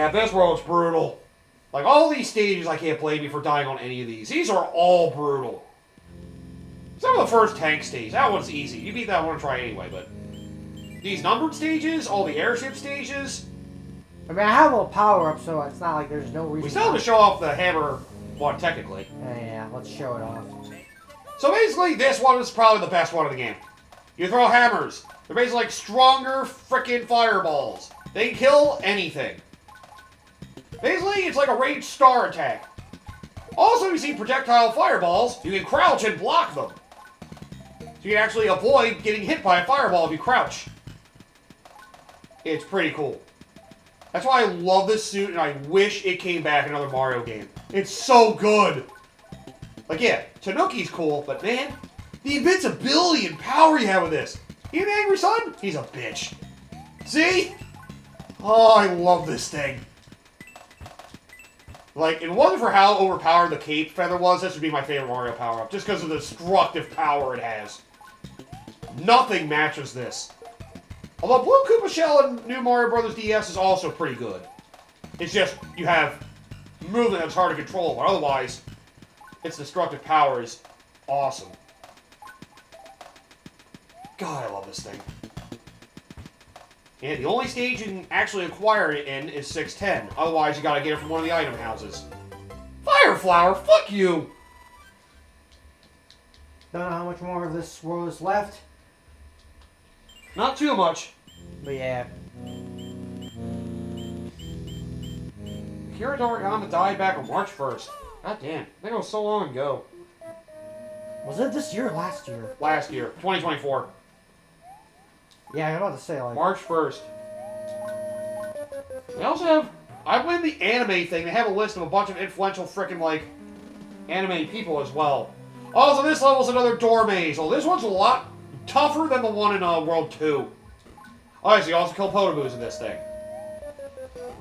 Yeah, this world's brutal. Like, all these stages I can't blame you for dying on any of these. These are all brutal. Some of the first tank stage, that one's easy. You beat that one try anyway, but... These numbered stages, all the airship stages... I mean, I have a little power up, so it's not like there's no reason. We still have to show off the hammer one, technically. Yeah, let's show it off. So basically, this one is probably the best one of the game. You throw hammers. They're basically like stronger frickin' fireballs. They can kill anything. Basically, it's like a ranged star attack. Also, you see projectile fireballs, you can crouch and block them. So you can actually avoid getting hit by a fireball if you crouch. It's pretty cool. That's why I love this suit, and I wish it came back in another Mario game. It's so good! Like, yeah, Tanuki's cool, but man, the invincibility and power you have with this. You the angry son? He's a bitch. See? Oh, I love this thing. Like, if it wasn't for how overpowered the cape feather was, this would be my favorite Mario power-up, just because of the destructive power it has. Nothing matches this. Although Blue Koopa Shell in New Mario Bros. DS is also pretty good. It's just, you have movement that's hard to control, but otherwise, its destructive power is awesome. God, I love this thing. And the only stage you can actually acquire it in is 610. Otherwise, you gotta get it from one of the item houses. Fire Flower, fuck you! Don't know how much more of this world is left. Not too much. But yeah. Akira Toriyama died back on March 1st. God damn, I think it was so long ago. Was it this year or last year? Last year, 2024. Yeah, I'm about to say, like... March 1st. They also have... I win the anime thing. They have a list of a bunch of influential frickin', like, anime people as well. Also, this level's another door maze. Well, this one's a lot tougher than the one in World 2. Oh, so you also kill Potaboos in this thing.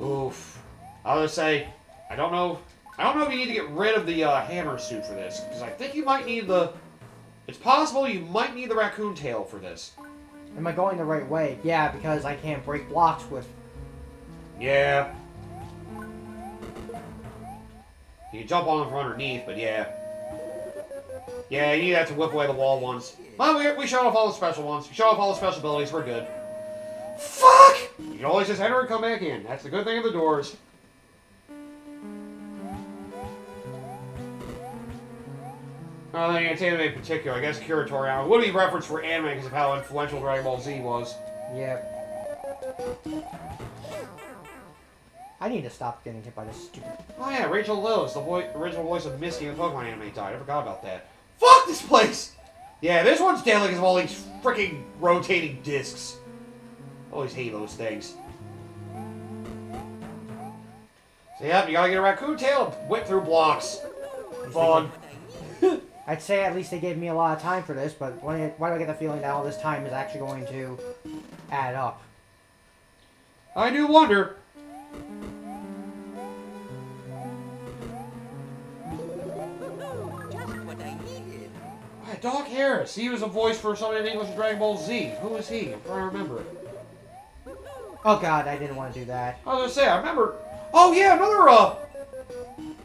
Oof. I was gonna say, I don't know if you need to get rid of the hammer suit for this, because I think you might need the... It's possible you might need the raccoon tail for this. Am I going the right way? Yeah, because I can't break blocks with... Yeah. You can jump on them from underneath, but yeah. Yeah, you need that to whip away the wall ones. Well, we showed off all the special ones. We showed off all the special abilities. We're good. Fuck! You can always just enter and come back in. That's the good thing of the doors. I think it's anime in particular. I guess Akira Toriyama would be referenced for anime because of how influential Dragon Ball Z was. Yeah. I need to stop getting hit by this stupid... Oh yeah, Rachel Lewis, the original voice of Misty in the Pokemon anime, died. I forgot about that. Fuck this place! Yeah, this one's deadly because of all these freaking rotating discs. Always hate those things. So yep, you gotta get a raccoon tail and whip through blocks. Fun. I'd say at least they gave me a lot of time for this, but why do I get the feeling that all this time is actually going to add up? I do wonder. Doc Harris. He was a voice for somebody in English in Dragon Ball Z. Who is he? I'm trying to remember. Oh god, I didn't want to do that. I was gonna say, I remember. Oh yeah, another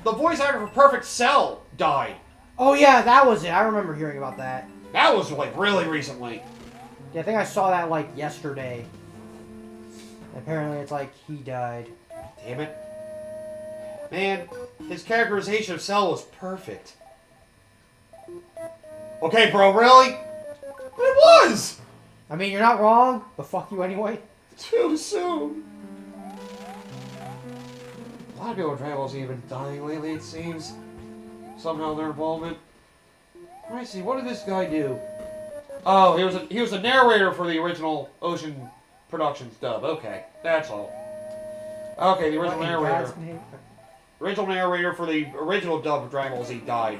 the voice actor for Perfect Cell died. Oh yeah, that was it. I remember hearing about that. That was like really recently. Yeah, I think I saw that like yesterday. Apparently it's like he died. Damn it. Man, his characterization of Cell was perfect. Okay, bro, really? But it was! I mean, you're not wrong, but fuck you anyway. Too soon. A lot of people in Dragon Ball Z have been dying lately, it seems. Somehow their involvement. Let me see, what did this guy do? Oh, he was a narrator for the original Ocean Productions dub. Okay, that's all. Okay, the original narrator. Original narrator for the original dub of Dragon Ball Z died.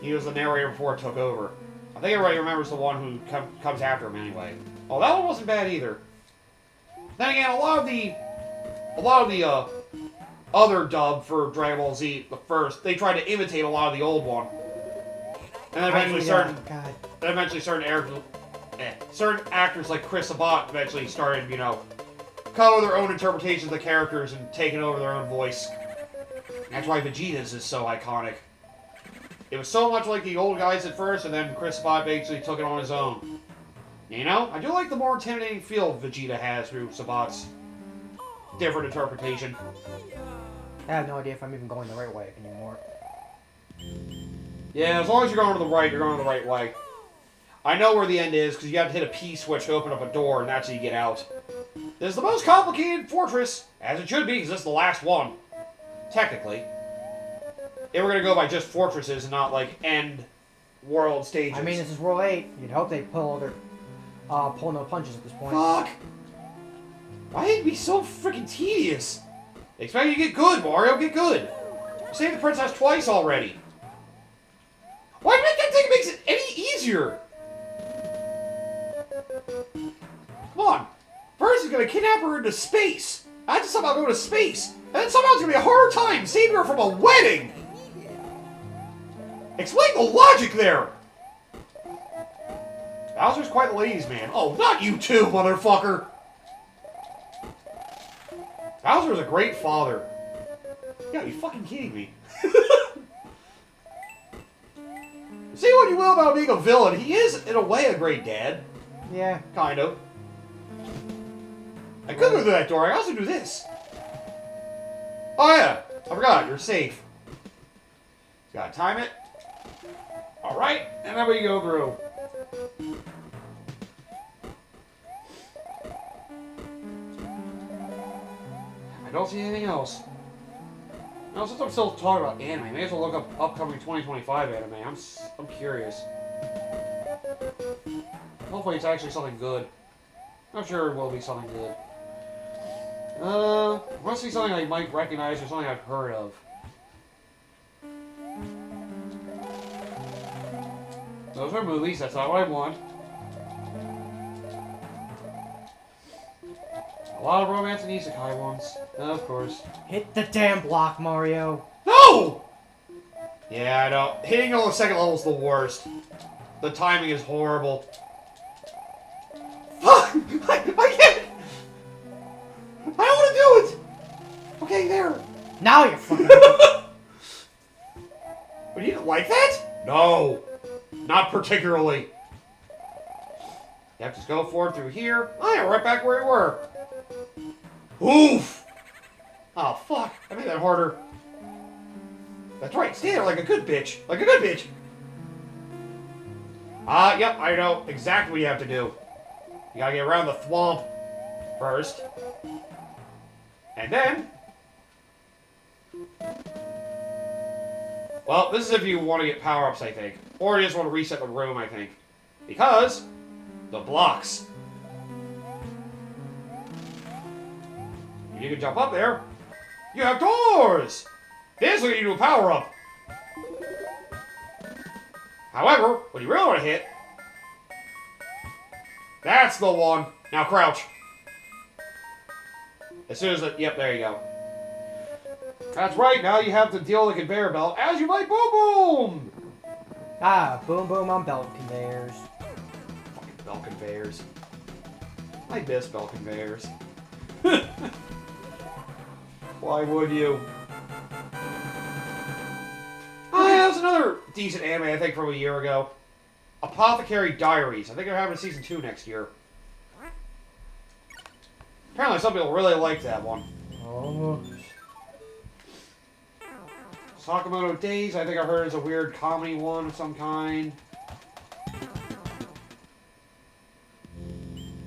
He was the narrator before it took over. I think everybody remembers the one who comes after him anyway. Oh, that one wasn't bad either. Then again, a lot of the other dub for Dragon Ball Z, the first, they tried to imitate a lot of the old one. And then eventually certain actors like Chris Sabat eventually started, you know, come with their own interpretations of the characters and taken over their own voice. That's why Vegeta's is so iconic. It was so much like the old guys at first, and then Chris Sabat basically took it on his own. You know? I do like the more intimidating feel Vegeta has through Sabat's different interpretation. I have no idea if I'm even going the right way anymore. Yeah, as long as you're going to the right, you're going the right way. I know where the end is, because you have to hit a P switch to open up a door, and that's how you get out. This is the most complicated fortress, as it should be, because this is the last one. Technically. If we're going to go by just fortresses and not, like, end world stages. I mean, this is World 8. You'd hope they pull no punches at this point. Fuck! Why did it be so freaking tedious? Expect you to get good, Mario, get good. You saved the princess twice already. Why make that thing makes it any easier? Come on. First he's gonna kidnap her into space. I have to somehow go to space. And then somehow it's gonna be a hard time saving her from a wedding. Explain the logic there. Bowser's quite the ladies' man. Oh, not you too, motherfucker. Bowser's a great father. You gotta be fucking kidding me. Say what you will about being a villain, he is, in a way, a great dad. Yeah. Kind of. I could go through that door, I also do this. Oh yeah, I forgot, you're safe. Gotta time it. Alright, and then we go through. I don't see anything else. Now, since I'm still talking about anime, I may as well look up upcoming 2025 anime. I'm curious. Hopefully it's actually something good. I'm sure it will be something good. Must be something I might recognize or something I've heard of. Those are movies, that's not what I want. A lot of romance and isekai ones, of course. Hit the damn block, Mario. No! Yeah, I know. Hitting on the second level is the worst. The timing is horrible. Fuck! I can't! I don't want to do it! Okay, there. Now you're fucking. But you didn't like that? No. Not particularly. You have to go forward through here. Oh yeah, right back where we were. Oof! Oh, fuck. I made that harder. That's right. Stay there like a good bitch. Like a good bitch. Yep, I know exactly what you have to do. You gotta get around the thwomp first. And then... Well, this is if you want to get power-ups, I think. Or you just want to reset the room, I think. Because... the blocks. You can jump up there. You have doors! This will get you to a power-up. However, when you really want to hit... that's the one. Now crouch. As soon as yep, there you go. That's right, now you have to deal with the conveyor belt as you might boom boom! Ah, boom boom on belt conveyors. Fucking belt conveyors. I miss belt conveyors. Why would you? Oh, yeah, that was another decent anime, I think, from a year ago. Apothecary Diaries. I think they're having a season 2 next year. Apparently some people really like that one. Oh. Sakamoto Days, I think I heard is a weird comedy one of some kind.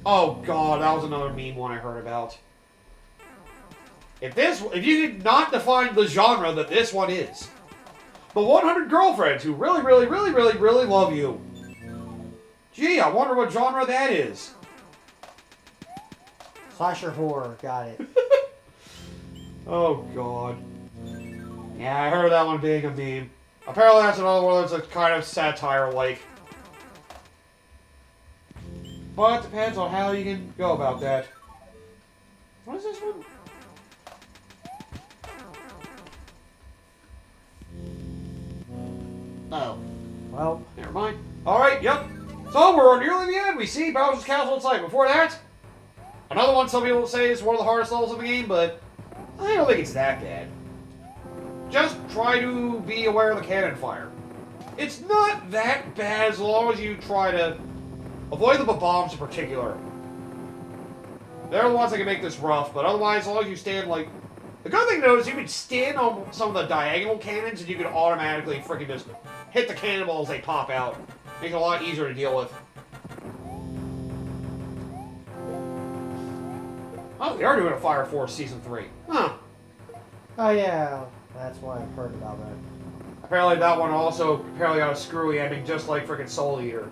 Oh god, that was another meme one I heard about. If you could not define the genre that this one is. The 100 girlfriends who really, really, really, really, really love you. Gee, I wonder what genre that is. Slasher horror, got it. Oh god. Yeah, I heard that one being a meme. Apparently that's another one that's a kind of satire-like. But it depends on how you can go about that. What is this one? Oh. Well, Never mind. Alright, yep. So we're nearly the end. We see Bowser's Castle in sight. Before that, Another one some people say is one of the hardest levels of the game, but I don't think it's that bad. Just try to be aware of the cannon fire. It's not that bad as long as you try to avoid the bombs in particular. They're the ones that can make this rough, but otherwise, as long as you stand like... The good thing, though, is you can stand on some of the diagonal cannons and you can automatically freaking just hit the cannonballs as they pop out. Makes it a lot easier to deal with. Oh, they are doing a Fire Force Season 3. Huh. Oh yeah, that's what I've heard about it. Apparently that one also apparently got a screwy ending, just like freaking Soul Eater.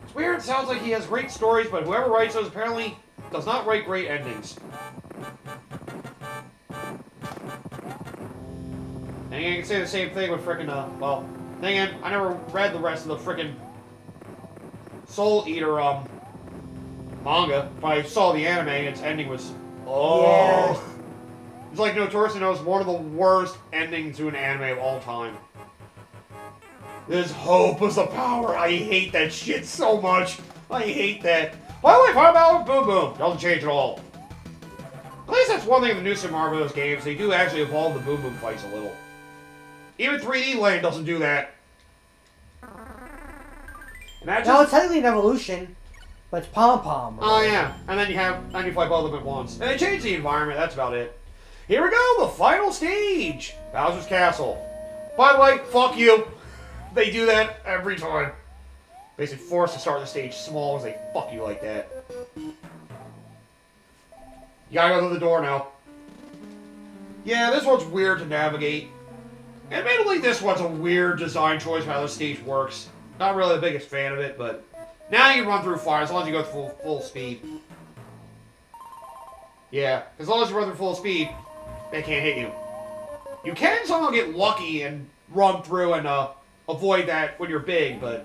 It's weird, it sounds like he has great stories, but whoever writes those apparently does not write great endings. And you can say the same thing with freaking, well, then again, I never read the rest of the freaking Soul Eater, manga, but I saw the anime and its ending was, Yeah. It's like Notoriously knows one of the worst endings to an anime of all time. This hope is the power. I hate that shit so much. I hate that. By the way, Final Battle with Boom Boom doesn't change at all. At least that's one thing in the new Super Mario Bros. Games. They do actually evolve the Boom Boom fights a little. Even 3D Land doesn't do that. And that No, just... it's technically an evolution, but it's Pom Pom. Oh yeah, and then you fight both of them at once. And they change the environment, that's about it. Here we go, the final stage! Bowser's Castle. By the way, fuck you. They do that every time. Basically forced to start the stage small as they fuck you like that. You gotta go through the door now. Yeah, this one's weird to navigate. Admittedly, this one's a weird design choice for how the stage works. Not really the biggest fan of it, but now you can run through fire as long as you go full speed. Yeah, as long as you run through full speed, they can't hit you. You can somehow get lucky and run through and avoid that when you're big, but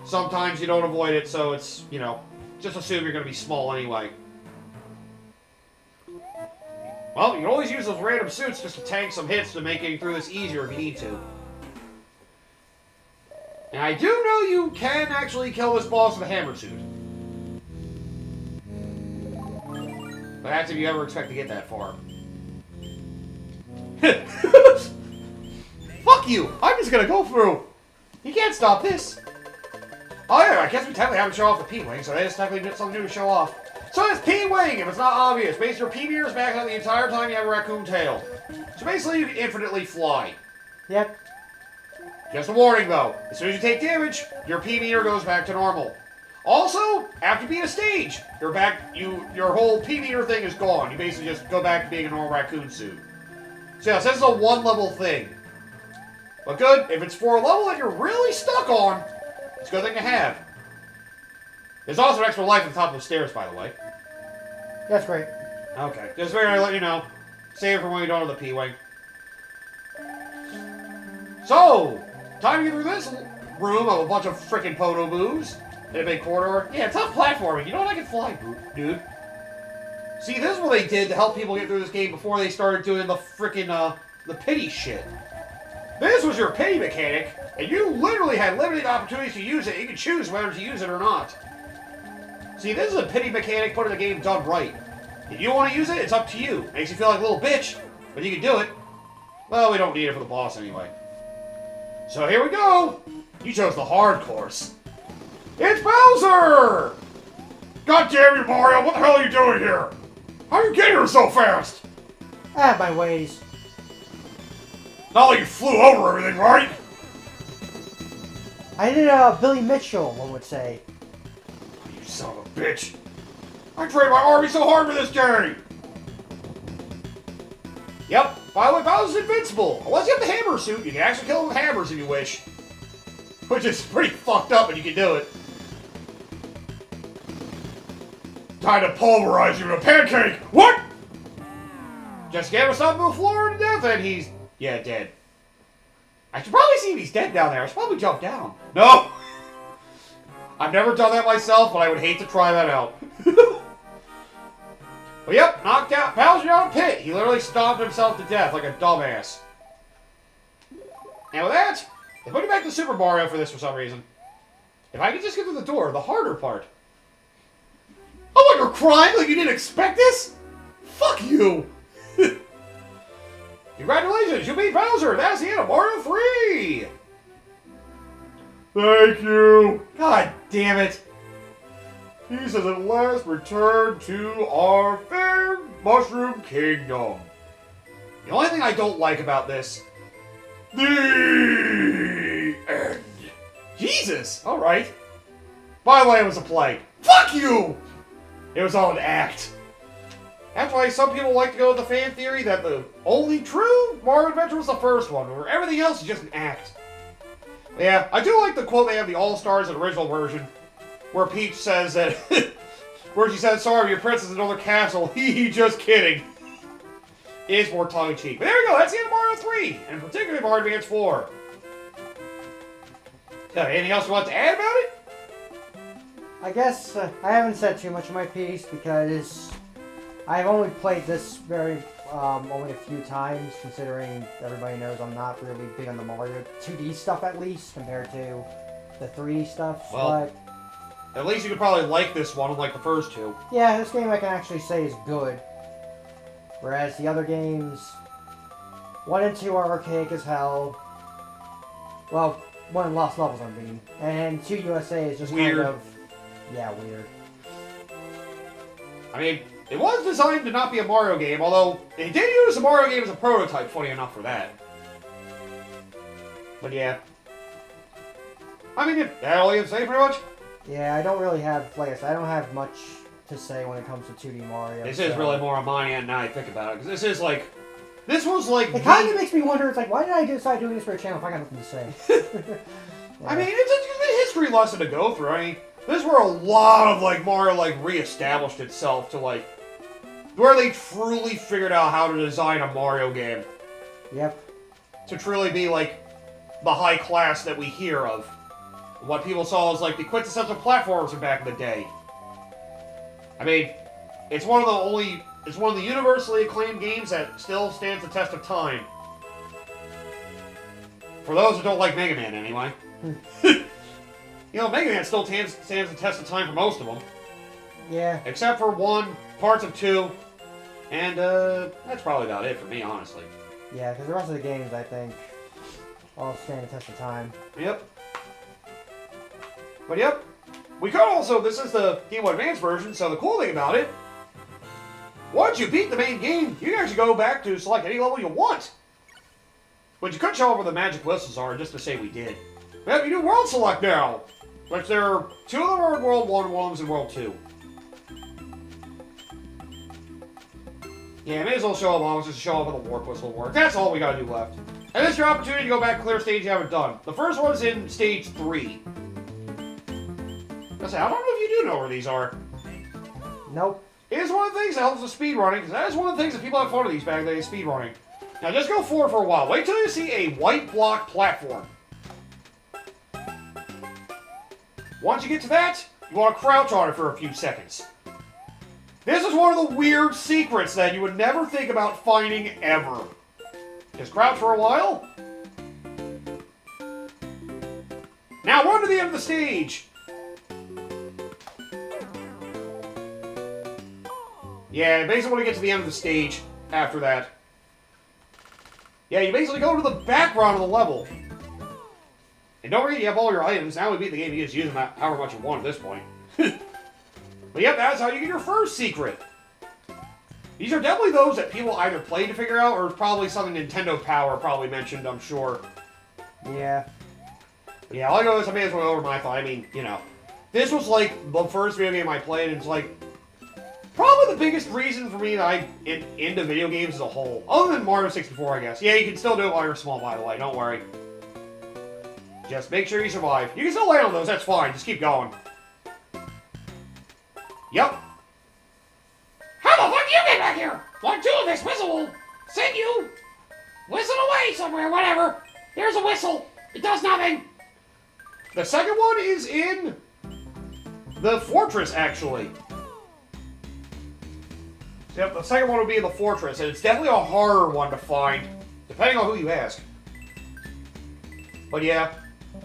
sometimes you don't avoid it, so it's, you know, just assume you're going to be small anyway. Well, you can always use those random suits just to tank some hits to make getting through this easier if you need to. And I do know you can actually kill this boss with a hammer suit. But that's if you ever expect to get that far. Fuck you! I'm just gonna go through! You can't stop this! Oh yeah, I guess we technically haven't shown off the P-Wing, so that's technically something new to show off. So it's P-Wing, if it's not obvious. Basically, your P-meter is back on the entire time you have a raccoon tail. So basically, you can infinitely fly. Yep. Just a warning, though. As soon as you take damage, your P-meter goes back to normal. Also, after you beat a stage, you're back. Your whole P-meter thing is gone. You basically just go back to being a normal raccoon suit. So yes, this is a one-level thing. But good, if it's for a level that you're really stuck on, it's a good thing to have. There's also an extra life at the top of the stairs, by the way. That's great. Okay, just figured I'd let you know. Save it for when you don't have the P-Wing. So, time to get through this room of a bunch of freaking Podoboos in a big corridor. Yeah, tough platforming. You know what? I can fly, dude. See, this is what they did to help people get through this game before they started doing the freaking, the pity shit. This was your pity mechanic, and you literally had limited opportunities to use it. You could choose whether to use it or not. See, this is a pity mechanic put in the game done right. If you want to use it, it's up to you. Makes you feel like a little bitch, but you can do it. Well, we don't need it for the boss anyway. So here we go! You chose the hard course. It's Bowser! God damn you, Mario! What the hell are you doing here? How are you getting here so fast? I have my ways. Not like you flew over everything, right? I did Billy Mitchell, one would say. You son of a bitch. I trained my army so hard for this game! Yep, by the way, Bowser's invincible. Unless you have the hammer suit, you can actually kill him with hammers if you wish. Which is pretty fucked up, but you can do it. Time to pulverize you in a pancake! What? Just get him something to the floor to death and he's... yeah, dead. I should probably see if he's dead down there. I should probably jump down. No! I've never done that myself, but I would hate to try that out. Well, yep, knocked out. Bowser down a pit. He literally stomped himself to death like a dumbass. And with that, they put me back to Super Mario for this for some reason. If I could just get to the door, the harder part. Oh, what, you're crying like you didn't expect this? Fuck you! Congratulations, you beat Bowser! That's the end of Mario 3! Thank you! God damn it! He says at last returned to our fair Mushroom Kingdom. The only thing I don't like about this... The end. Jesus! Alright. By the way, it was a play. Fuck you! It was all an act. That's why some people like to go with the fan theory that the only true Mario Adventure was the first one, where everything else is just an act. Yeah, I do like the quote they have the All-Stars in the original version, where Peach says that, where she says, sorry, your princess is in another castle. Hee just kidding. It is more tongue-in-cheek. But there we go, that's the end of Mario 3, and particularly Mario Advance 4. So, anything else you want to add about it? I guess I haven't said too much of my piece because I've only played this only a few times, considering everybody knows I'm not really big on the Mario 2D stuff, at least, compared to the 3D stuff. Well, but at least you could probably like this one, unlike the first two. yeah, this game I can actually say is good. Whereas the other games, 1 and 2 are archaic as hell. Well, 1 and Lost Levels, I mean. And 2 USA is just Weird. kind of... yeah, weird. I mean, it was designed to not be a Mario game, although they did use the Mario game as a prototype, funny enough for that. But yeah. I mean, that all you have to say, pretty much? Yeah, I don't really have, like I said, I don't have much to say when it comes to 2D Mario. This is really more on my end now I think about it, because this is like... This was like... It kind of makes me wonder, it's like, why did I decide doing this for a channel if I got nothing to say? Yeah. I mean, it's a history lesson to go through. I mean, this is where a lot of, like, Mario, like, re-established itself to, like... Where they truly figured out how to design a Mario game. Yep. To truly be, like, the high class that we hear of. What people saw as, like, the quintessential platformers from back in the day. I mean, it's one of the universally acclaimed games that still stands the test of time. For those who don't like Mega Man, anyway. You know, Mega Man still stands the test of time for most of them. Yeah. Except for 1, parts of 2, and, that's probably about it for me, honestly. Yeah, because the rest of the games, I think, all stand the test of time. Yep. But yep. We could also, this is the Game Boy Advance version, so the cool thing about it, once you beat the main game, you can actually go back to select any level you want. But you could show up where the magic whistles are, just to say we did. We have a new World Select now, which there are 2 of them are in World 1, 1 of them's in World 2. Yeah, may as well show up on just to show up with the Warp Whistle work. That's all we gotta do left. And this is your opportunity to go back and clear a stage you haven't done. The first one is in Stage 3. I don't know if you do know where these are. Nope. It is one of the things that helps with speedrunning, because that is one of the things that people have fun with these back then, is speedrunning. Now just go forward for a while. Wait till you see a white block platform. Once you get to that, you want to crouch on it for a few seconds. This is one of the weird secrets that you would never think about finding ever. Just crouch for a while. Now run to the end of the stage. Yeah, basically when you get to the end of the stage after that. Yeah, you basically go to the background of the level. And don't worry, you have all your items. Now we beat the game, you just use them however much you want at this point. But yep, that's how you get your first secret. These are definitely those that people either play to figure out, or probably something Nintendo Power probably mentioned, I'm sure. Yeah. But yeah, all I know is I may as well go over my thought. I mean, you know, this was like the first video game I played, and it's like probably the biggest reason for me that I'm into video games as a whole. Other than Mario 64, I guess. Yeah, you can still do it while you're small, by the way. Don't worry. Just make sure you survive. You can still land on those, that's fine. Just keep going. Yep. How the fuck you get back here? 1, 2, this whistle will send you. Whistle away somewhere, whatever. There's a whistle. It does nothing. The second one is in the fortress, actually. Yep, the second one would be in the fortress, and it's definitely a harder one to find, depending on who you ask. But yeah,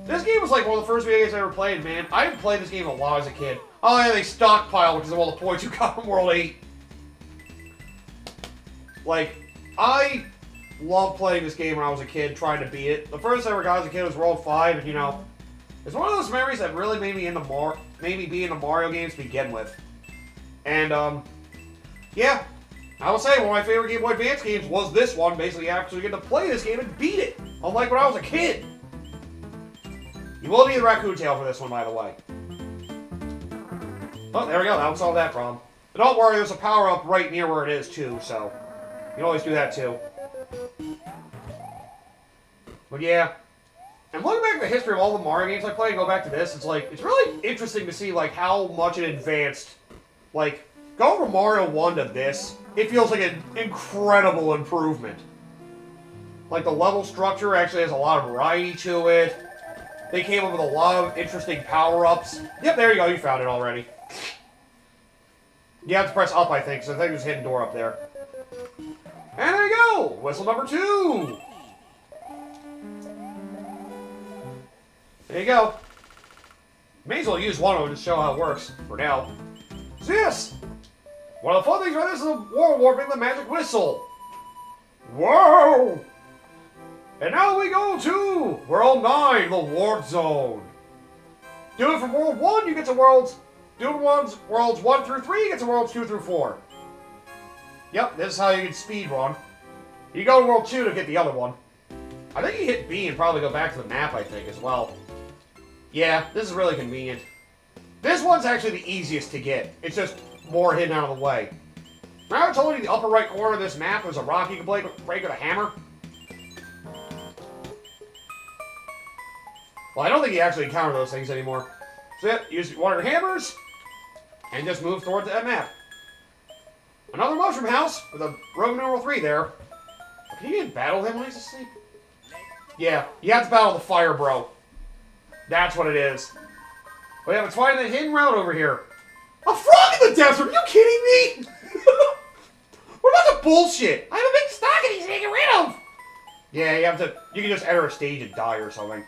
this game was like one of the first video games I ever played, man. I didn't play this game a lot as a kid. Oh yeah, they stockpile because of all the points you got from World 8. Like, I loved playing this game when I was a kid, trying to beat it. The first I ever got as a kid was World 5, and you know, it's one of those memories that really made me be into Mario games to begin with. And, yeah, I will say one of my favorite Game Boy Advance games was this one. Basically, you actually get to play this game and beat it, unlike when I was a kid. You will need the raccoon tail for this one, by the way. Oh, there we go. That'll solve that problem. But don't worry, there's a power-up right near where it is, too, so you can always do that, too. But yeah. And looking back at the history of all the Mario games I played and go back to this, it's like, it's really interesting to see, like, how much it advanced. Like, going from Mario 1 to this, it feels like an incredible improvement. Like, the level structure actually has a lot of variety to it. They came up with a lot of interesting power-ups. Yep, there you go, you found it already. You have to press up, I think, so I think there's a hidden door up there. And there you go! Whistle number 2! There you go. May as well use one of them to show how it works, for now. So yes! One of the fun things about this is World Warping the Magic Whistle. Whoa! And now we go to World 9, the Warp Zone. Do it from World 1, you get to Worlds... Worlds 1 through 3, you get to Worlds 2 through 4. Yep, this is how you can speedrun. You go to World 2 to get the other one. I think you hit B and probably go back to the map, I think, as well. Yeah, this is really convenient. This one's actually the easiest to get. It's just more hidden out of the way. Remember I told you the upper right corner of this map was a rock you can break with a hammer? Well, I don't think you actually encounter those things anymore. So yeah, use one of your hammers, and just move towards that map. Another mushroom house with a Roman numeral 3 there. Can you even battle him when he's asleep? Yeah, you have to battle the fire bro. That's what it is. But yeah, let's find the hidden route over here. A frog in the desert? Are you kidding me? What about the bullshit? I have a big stock and he's getting rid of. Yeah, you can just enter a stage and die or something.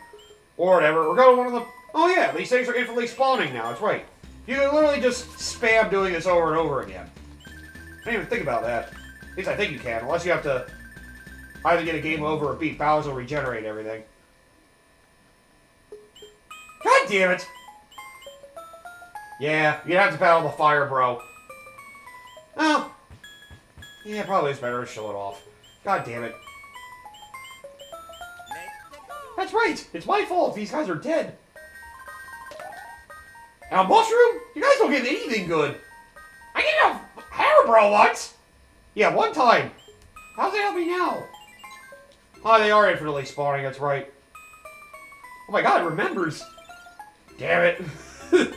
Or whatever. We're going to one of the... Oh yeah, these things are infinitely spawning now. That's right. You can literally just spam doing this over and over again. I didn't even think about that. At least I think you can, unless you have to either get a game over or beat Bowser or regenerate everything. God damn it! Yeah, you'd have to battle the fire bro. Oh. Yeah, probably it's better to show it off. God damn it. That's right! It's my fault these guys are dead. And a mushroom? You guys don't get anything good. I get a hammer bro once! Yeah, one time. How's they help me now? Oh, they are infinitely spawning, that's right. Oh my god, it remembers. Damn it. Does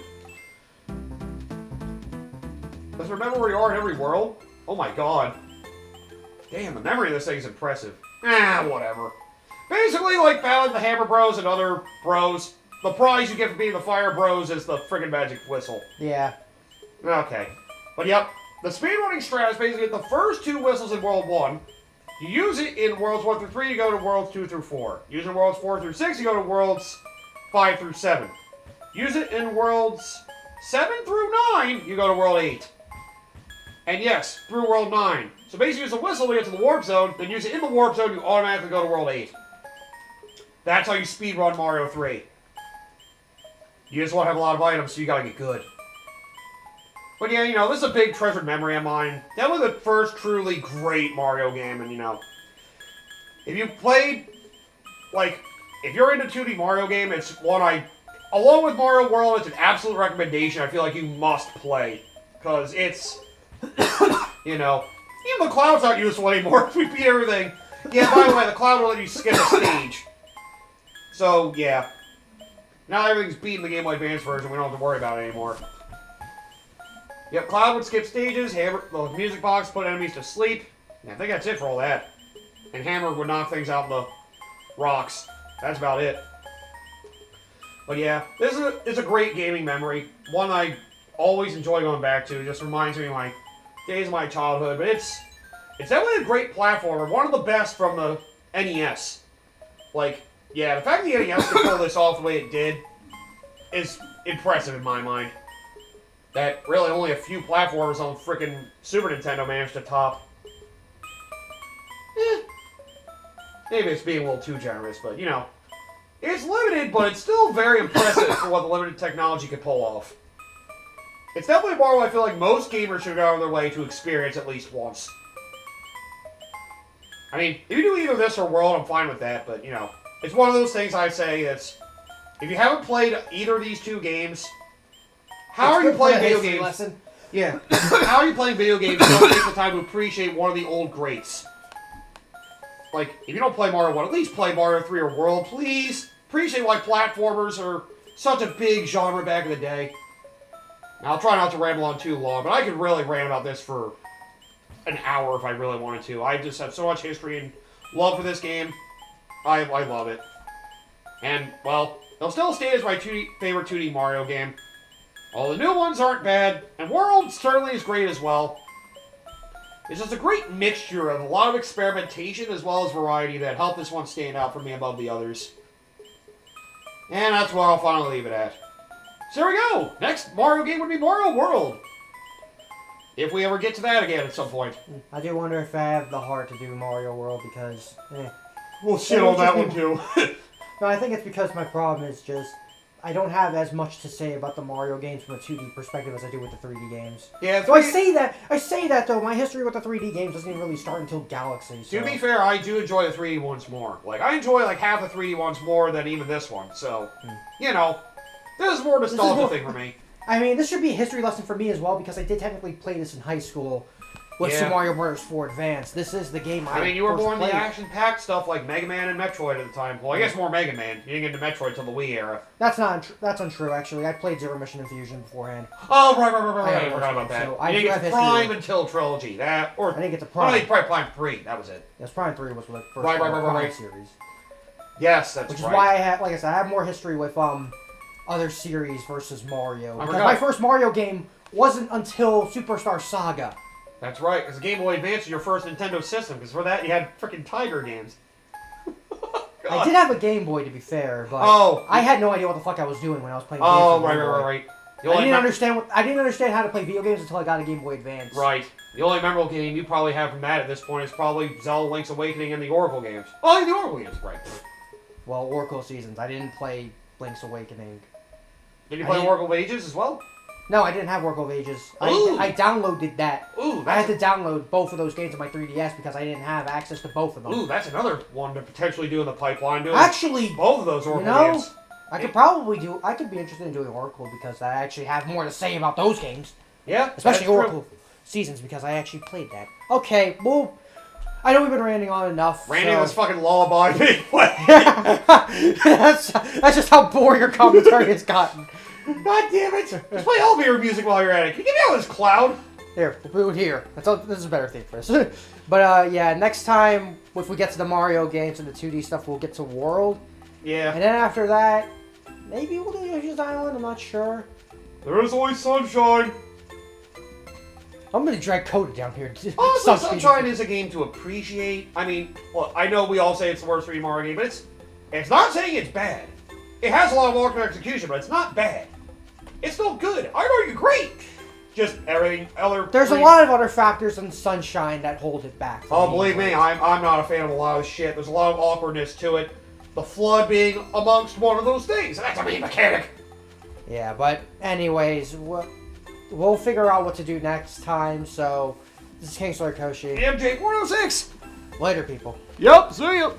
it remember where you are in every world? Oh my god. Damn, the memory of this thing is impressive. Ah, whatever. Basically, like battling the Hammer Bros and other bros, the prize you get for being the Fire Bros is the friggin' magic whistle. Yeah. Okay. But yep, the speedrunning strat is basically get the first 2 whistles in World 1. You use it in Worlds 1 through 3, you go to Worlds 2 through 4. Use it in Worlds 4 through 6, you go to Worlds 5 through 7. Use it in Worlds 7 through 9, you go to World 8. And yes, through World 9. So basically use the whistle to get to the Warp Zone, then use it in the Warp Zone, you automatically go to World 8. That's how you speedrun Mario 3. You just want to have a lot of items, so you gotta get good. But yeah, you know, this is a big treasured memory of mine. That was the first truly great Mario game, and you know, if you played, like, if you're into 2D Mario game, it's one along with Mario World, it's an absolute recommendation. I feel like you must play. Because it's, you know, even the cloud's not useful anymore. We beat everything. Yeah, by the way, the cloud will let you skip a stage. So, yeah. Now everything's beat in the Game Boy Advance version, we don't have to worry about it anymore. Yep, Cloud would skip stages, Hammer, the music box put enemies to sleep. Yeah, I think that's it for all that. And Hammer would knock things out in the rocks. That's about it. But yeah, this is a great gaming memory. One I always enjoy going back to. It just reminds me of my days of my childhood. But it's definitely a great platformer. One of the best from the NES. Like, yeah, the fact that the NES could pull this off the way it did is impressive in my mind. that really only a few platformers on frickin' Super Nintendo managed to top. Maybe it's being a little too generous, but, you know, it's limited, but it's still very impressive for what the limited technology could pull off. It's definitely a Mario I feel like most gamers should go out of their way to experience at least once. I mean, if you do either this or World, I'm fine with that, but, you know, it's one of those things I say that's, if you haven't played either of these two games, how are you playing video games? Lesson. Yeah. How are you playing video games and don't take the time to appreciate one of the old greats? Like, if you don't play Mario 1, at least play Mario 3 or World, please. Appreciate why platformers are such a big genre back in the day. Now, I'll try not to ramble on too long, but I could really rant about this for an hour if I really wanted to. I just have so much history and love for this game. I love it. And, well, it'll still stay as my favorite 2D Mario game. All the new ones aren't bad, and World certainly is great as well. It's just a great mixture of a lot of experimentation as well as variety that helped this one stand out for me above the others. And that's where I'll finally leave it at. So there we go! Next Mario game would be Mario World. If we ever get to that again at some point. I do wonder if I have the heart to do Mario World because... We'll shit on that one too. No, I think it's because my problem is just... I don't have as much to say about the Mario games from a 2D perspective as I do with the 3D games. Yeah, so I say that though, my history with the 3D games doesn't even really start until Galaxy. So. To be fair, I do enjoy the 3D ones more. Like, I enjoy like half the 3D ones more than even this one, so, you know, this is more nostalgia thing for me. I mean, this should be a history lesson for me as well, because I did technically play this in high school with Super Mario Bros. 4 Advance. This is the game I mean, you were more in played. the action-packed stuff like Mega Man and Metroid at the time. Well, I guess more Mega Man. You didn't get into Metroid until the Wii era. That's untrue, actually. I played Zero Mission Infusion beforehand. Oh, right. I forgot about that. So you didn't get to Prime until Trilogy. I didn't get to Prime. I think probably Prime 3. That was it. Yes, Prime 3 was the first Prime series. Yes, that's right. Which is why I have, like I said, I have more history with other series versus Mario. Because my first Mario game wasn't until Superstar Saga. That's right, because the Game Boy Advance is your first Nintendo system, because for that you had frickin' Tiger games. I did have a Game Boy, to be fair, but I had no idea what the fuck I was doing when I was playing games on Game Boy. Right. I didn't understand how to play video games until I got a Game Boy Advance. Right. The only memorable game you probably have from that at this point is probably Zelda Link's Awakening and the Oracle games. Oh, the Oracle games, right. Well, Oracle Seasons. I didn't play Link's Awakening. Did you play Oracle of Ages as well? No, I didn't have Oracle of Ages. I downloaded that. I had to download both of those games on my 3DS because I didn't have access to both of them. Ooh, that's another one to potentially do in the pipeline. Actually, both of those Oracle games. I could be interested in doing Oracle because I actually have more to say about those games. Yeah, especially Oracle Seasons because I actually played that. Okay, well, I know we've been ranting on enough. Ranting this fucking lullaby being played. that's just how boring your commentary has gotten. God damn it! Just play elevator music while you're at it. Can you get me out of this cloud? Here, we'll put it here. This is a better thing for us. But yeah, next time, if we get to the Mario games and the 2D stuff, we'll get to World. Yeah. And then after that, maybe we'll do Yoshi's Island, I'm not sure. There's always sunshine. I'm gonna drag Coda down here. Honestly, Sunshine is a game to appreciate. I mean, well, I know we all say it's the worst 3D Mario game, but it's not saying it's bad. It has a lot of awkward execution, but it's not bad. It's still good. I'd argue great. Just everything other. There's a lot of other factors in Sunshine that hold it back. Oh, believe me, I'm not a fan of a lot of shit. There's a lot of awkwardness to it. The flood being amongst one of those things. And that's a main mechanic. Yeah, but anyways, we'll figure out what to do next time. So, this is King Koshi. MJ406. Later, people. Yep, see ya.